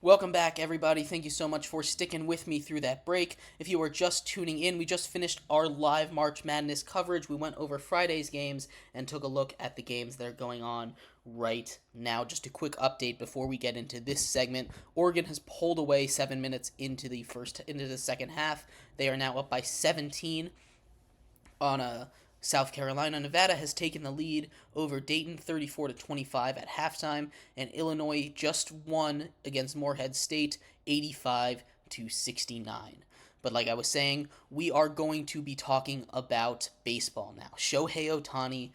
Welcome back, everybody. Thank you so much for sticking with me through that break. If you are just tuning in, we just finished our live March Madness coverage. We went over Friday's games and took a look at the games that are going on right now. Just a quick update before we get into this segment. Oregon has pulled away 7 minutes into the second half. They are now up by 17 on a South Carolina. Nevada has taken the lead over Dayton 34-25 at halftime, and Illinois just won against Morehead State 85-69. But like I was saying, we are going to be talking about baseball now. Shohei Ohtani,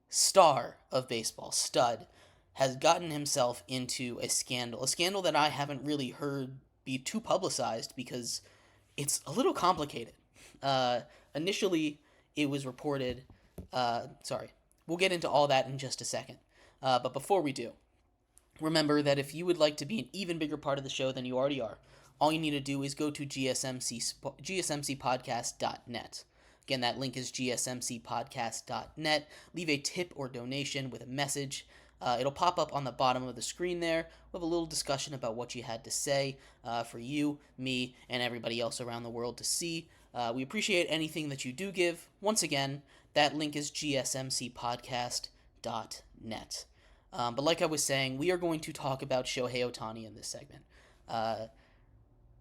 star of baseball, stud, has gotten himself into a scandal that I haven't really heard be too publicized because it's a little complicated. Initially, it was reported. We'll get into all that in just a second. But before we do, remember that if you would like to be an even bigger part of the show than you already are, all you need to do is go to gsmcpodcast.net. Again, that link is gsmcpodcast.net. Leave a tip or donation with a message. It'll pop up on the bottom of the screen there. We'll have a little discussion about what you had to say for you, me, and everybody else around the world to see. We appreciate anything that you do give. Once again, that link is gsmcpodcast.net. But like I was saying, we are going to talk about Shohei Ohtani in this segment.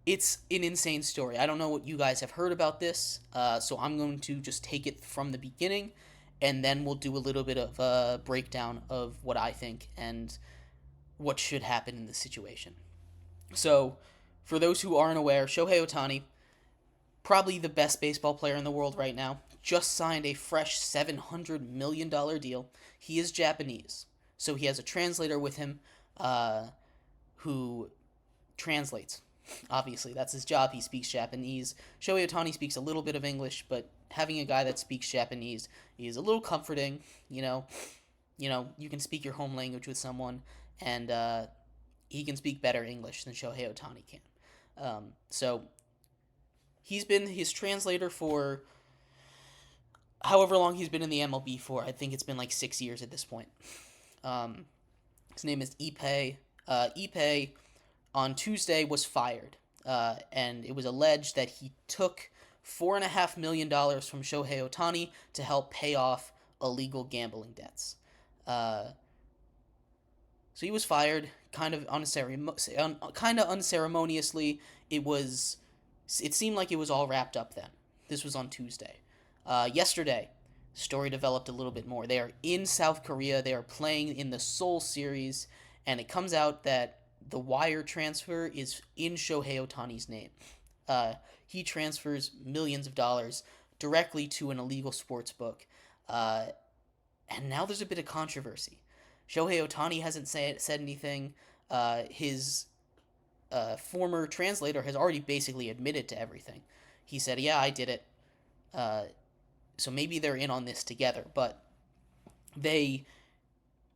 It's an insane story. I don't know what you guys have heard about this, so I'm going to just take it from the beginning, and then we'll do a little bit of a breakdown of what I think and what should happen in this situation. So, for those who aren't aware, Shohei Ohtani, probably the best baseball player in the world right now, just signed a fresh $700 million deal. He is Japanese, so he has a translator with him who translates. Obviously, that's his job. He speaks Japanese. Shohei Ohtani speaks a little bit of English, but having a guy that speaks Japanese is a little comforting. You can speak your home language with someone, and he can speak better English than Shohei Ohtani can. So he's been his translator for however long he's been in the MLB for. I think it's been like 6 years at this point. His name is Ippei. Ippei on Tuesday was fired, and it was alleged that he took $4.5 million from Shohei Ohtani to help pay off illegal gambling debts. So he was fired, kind of unceremoniously. It seemed like it was all wrapped up then. This was on Tuesday. Yesterday, story developed a little bit more. They are in South Korea. They are playing in the Seoul series, and it comes out that the wire transfer is in Shohei Ohtani's name. He transfers millions of dollars directly to an illegal sports book. And now there's a bit of controversy. Shohei Ohtani hasn't said anything. His former translator has already basically admitted to everything. He said, yeah, I did it. So maybe they're in on this together, but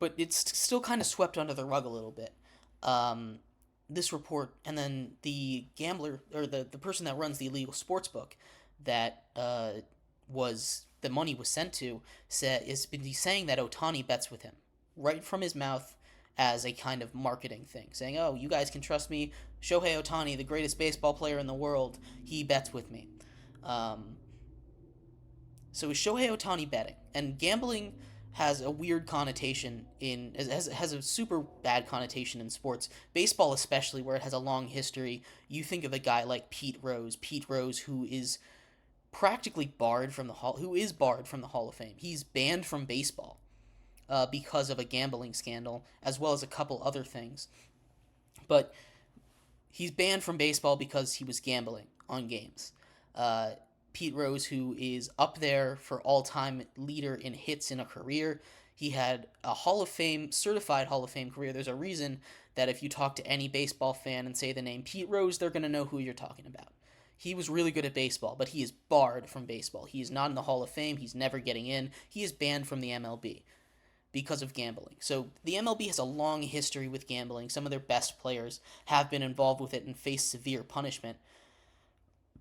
it's still kind of swept under the rug a little bit. This report, and then the gambler, or the person that runs the illegal sports book that the money was sent to, is saying that Ohtani bets with him right from his mouth as a kind of marketing thing, saying, oh, you guys can trust me. Shohei Ohtani, the greatest baseball player in the world, he bets with me. So is Shohei Ohtani betting? And gambling has a weird connotation has a super bad connotation in sports. Baseball especially, where it has a long history. You think of a guy like Pete Rose, who is practically barred from the Hall of Fame. He's banned from baseball because of a gambling scandal, as well as a couple other things. But he's banned from baseball because he was gambling on games. Pete Rose, who is up there for all-time leader in hits in a career. He had a certified Hall of Fame career. There's a reason that if you talk to any baseball fan and say the name Pete Rose, they're going to know who you're talking about. He was really good at baseball, but he is barred from baseball. He is not in the Hall of Fame. He's never getting in. He is banned from the MLB because of gambling. So the MLB has a long history with gambling. Some of their best players have been involved with it and faced severe punishment.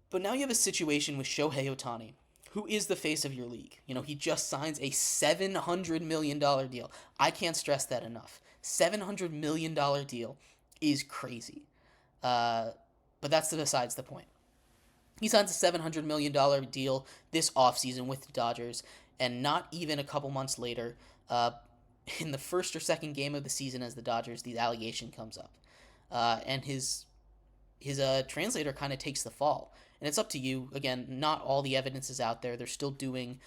But now you have a situation with Shohei Ohtani, who is the face of your league. He just signs a $700 million deal. I can't stress that enough. $700 million deal is crazy. Uh, but that's besides the point. He signs a $700 million deal this offseason with the Dodgers, and not even a couple months later, in the first or second game of the season as the Dodgers, the allegation comes up. And his translator kind of takes the fall. And it's up to you. Again, not all the evidence is out there. They're still doing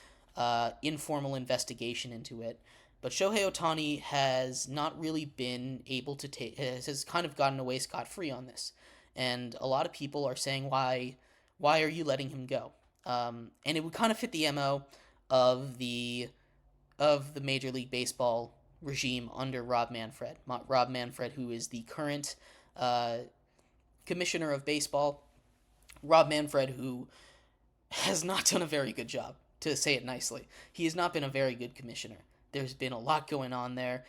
informal investigation into it. But Shohei Ohtani has not really been able to take, has kind of gotten away scot free on this. And a lot of people are saying, why are you letting him go? And it would kind of fit the MO of the Major League Baseball regime under Rob Manfred. Rob Manfred, who is the current commissioner of baseball. Rob Manfred, who has not done a very good job, to say it nicely. He has not been a very good commissioner. There's been a lot going on there.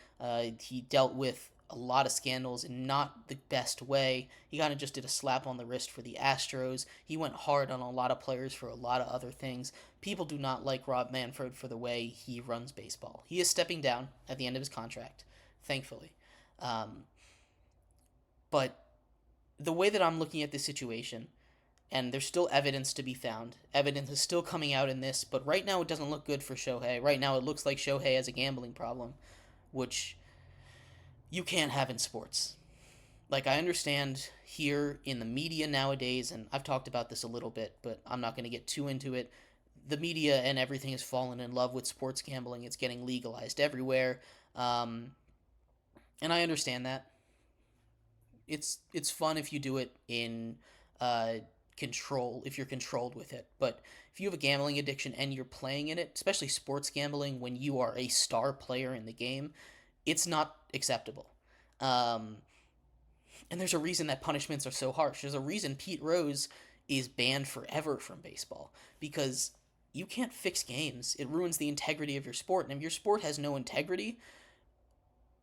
He dealt with a lot of scandals in not the best way. He kind of just did a slap on the wrist for the Astros. He went hard on a lot of players for a lot of other things. People do not like Rob Manfred for the way he runs baseball. He is stepping down at the end of his contract, thankfully. But the way that I'm looking at this situation, and there's still evidence to be found. Evidence is still coming out in this, but right now it doesn't look good for Shohei. Right now it looks like Shohei has a gambling problem, which you can't have in sports. Like, I understand here in the media nowadays, and I've talked about this a little bit, but I'm not going to get too into it. The media and everything has fallen in love with sports gambling. It's getting legalized everywhere. And I understand that. It's fun if you do it in control, if you're controlled with it. But if you have a gambling addiction and you're playing in it, especially sports gambling, when you are a star player in the game, it's not acceptable. And there's a reason that punishments are so harsh. There's a reason Pete Rose is banned forever from baseball, because you can't fix games. It ruins the integrity of your sport. And if your sport has no integrity,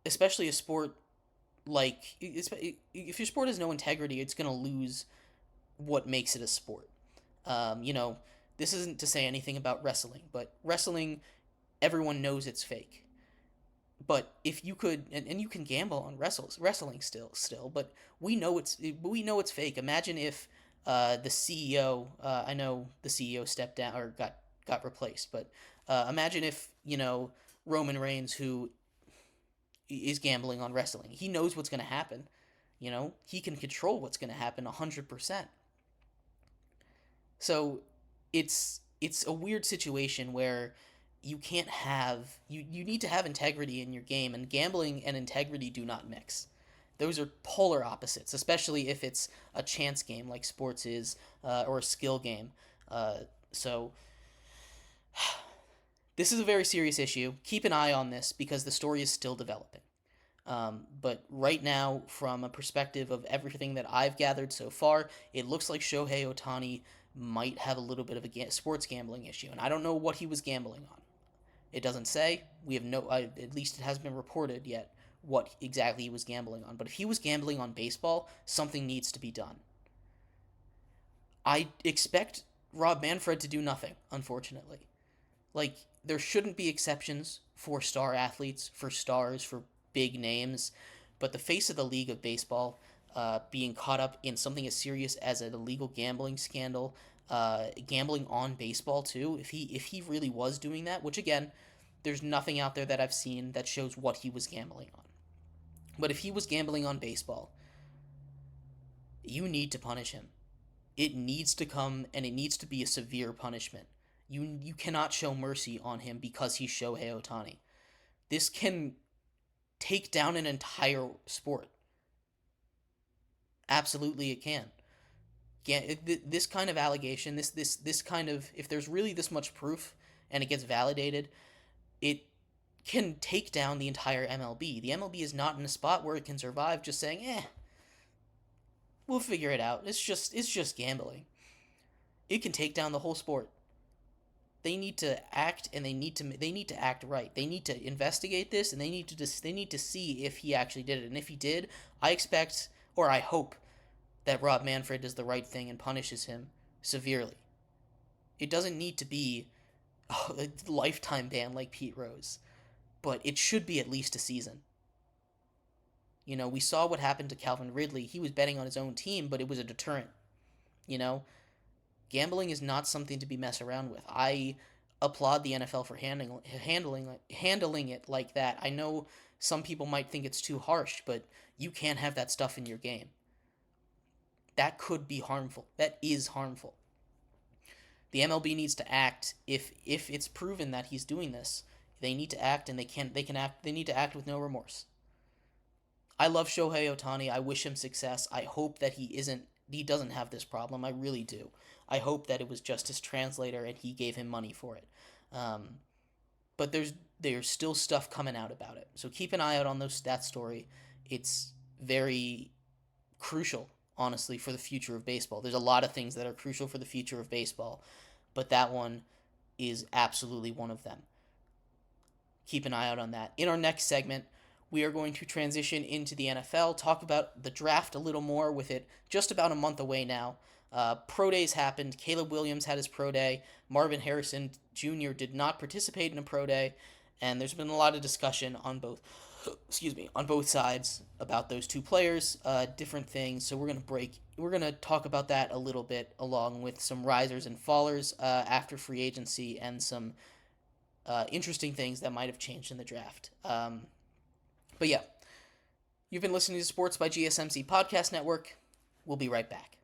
especially a sport like, if your sport has no integrity, it's going to lose what makes it a sport. You know, this isn't to say anything about wrestling, but wrestling, everyone knows it's fake. But if you could, and you can gamble on wrestling still, but we know it's fake. Imagine if the CEO, I know the CEO stepped down or got replaced, but imagine if Roman Reigns, who is gambling on wrestling, he knows what's going to happen. He can control what's going to happen 100%. So it's a weird situation where you can't have you need to have integrity in your game, and gambling and integrity do not mix. Those are polar opposites, especially if it's a chance game like sports is, or a skill game. So this is a very serious issue. Keep an eye on this because the story is still developing. But right now, from a perspective of everything that I've gathered so far, it looks like Shohei Ohtani might have a little bit of a sports gambling issue, and I don't know what he was gambling on. It doesn't say. We have no, at least it hasn't been reported yet what exactly he was gambling on. But if he was gambling on baseball, something needs to be done. I expect Rob Manfred to do nothing, unfortunately. Like, there shouldn't be exceptions for star athletes, for stars, for big names, but the face of the league of baseball being caught up in something as serious as an illegal gambling scandal, gambling on baseball too. If he really was doing that, which again, there's nothing out there that I've seen that shows what he was gambling on. But if he was gambling on baseball, you need to punish him. It needs to come, and it needs to be a severe punishment. You cannot show mercy on him because he's Shohei Ohtani. This can take down an entire sport. Absolutely, it can. This kind of allegation, this kind of, if there's really this much proof and it gets validated, it can take down the entire MLB. The MLB is not in a spot where it can survive just saying, we'll figure it out. It's just gambling. It can take down the whole sport. They need to act, and they need to act right. They need to investigate this, and they need to see if he actually did it. And if he did, I expect, or I hope, that Rob Manfred does the right thing and punishes him severely. It doesn't need to be a lifetime ban like Pete Rose, but it should be at least a season. We saw what happened to Calvin Ridley. He was betting on his own team, but it was a deterrent. You know, gambling is not something to be messed around with. I applaud the NFL for handling it like that. I know some people might think it's too harsh, but you can't have that stuff in your game. That could be harmful. That is harmful. The MLB needs to act if it's proven that he's doing this. They need to act, and they can act. They need to act with no remorse. I love Shohei Ohtani. I wish him success. I hope that he doesn't have this problem. I really do. I hope that it was just his translator and he gave him money for it. Um, but there's still stuff coming out about it. So keep an eye out on that story. It's very crucial, honestly, for the future of baseball. There's a lot of things that are crucial for the future of baseball, but that one is absolutely one of them. Keep an eye out on that. In our next segment, we are going to transition into the NFL, talk about the draft a little more, with it just about a month away now. Pro days happened. Caleb Williams had his pro day. Marvin Harrison Jr. did not participate in a pro day, and there's been a lot of discussion on both, on both sides about those two players, different things. So we're gonna talk about that a little bit, along with some risers and fallers after free agency, and some interesting things that might have changed in the draft. But yeah, you've been listening to Sports by GSMC Podcast Network. We'll be right back.